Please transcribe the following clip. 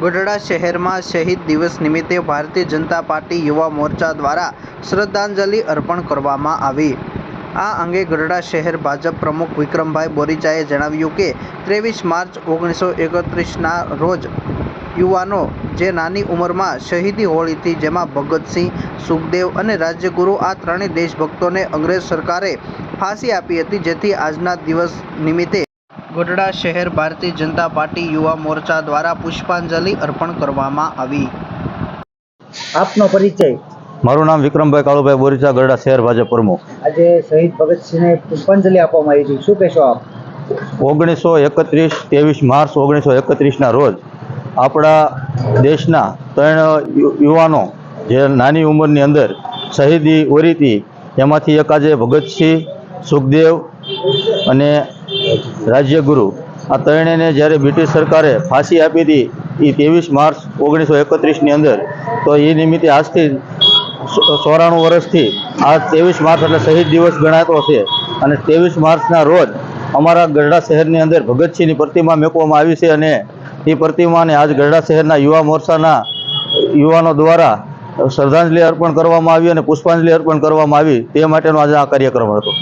ગઢડા શહેરમાં શહીદ દિવસ નિમિત્તે ભારતીય જનતા પાર્ટી યુવા મોરચા દ્વારા શ્રદ્ધાંજલિ અર્પણ કરવામાં આવી। આ અંગે ગઢડા શહેર ભાજપ પ્રમુખ વિક્રમભાઈ બોરીચાએ જણાવ્યું કે 23 માર્ચ 1931ના રોજ યુવાનો જે નાની ઉંમરમાં શહીદી હોળી જેમાં ભગતસિંહ, સુખદેવ અને રાજ્યગુરુ આ ત્રણેય દેશભક્તોને અંગ્રેજ સરકારે ફાંસી આપી હતી, જેથી આજના દિવસ નિમિત્તે ગઢડા શહેર ભારતીય જનતા પાર્ટી યુવા મોરચા દ્વારા પુષ્પાંજલિ અર્પણ કરવામાં આવી। આપનો પરિચય? મારું નામ વિક્રમભાઈ કાળુભાઈ બોરીચા, ગઢડા શહેર ભાજપ પ્રમુખ। આજે શહીદ ભગતસિંહને પુષ્પાંજલિ આપવામાં આવી હતી, શું કહેશો આપ? 23 માર્ચ 1931ના રોજ આપણા દેશના ત્રણ યુવાનો જે નાની ઉંમરની અંદર શહીદી ઓરી હતી, એમાંથી એક આજે ભગતસિંહ, સુખદેવ અને રાજ્યગુરુ આ ત્રણેયને જ્યારે બ્રિટિશ સરકારે ફાંસી આપી હતી એ 23 માર્ચ 1931ની અંદર, તો એ નિમિત્તે આજથી 94 વર્ષથી આ 23 માર્ચ એટલે શહીદ દિવસ ગણાતો છે। અને 23 માર્ચના રોજ અમારા ગઢડા શહેરની અંદર ભગતસિંહની પ્રતિમા મૂકવામાં આવી છે અને એ પ્રતિમાને આજ ગઢડા શહેરના યુવા મોરચાના યુવાનો દ્વારા શ્રદ્ધાંજલિ અર્પણ કરવામાં આવી અને પુષ્પાંજલિ અર્પણ કરવામાં આવી, તે માટેનો આજે આ કાર્યક્રમ હતો।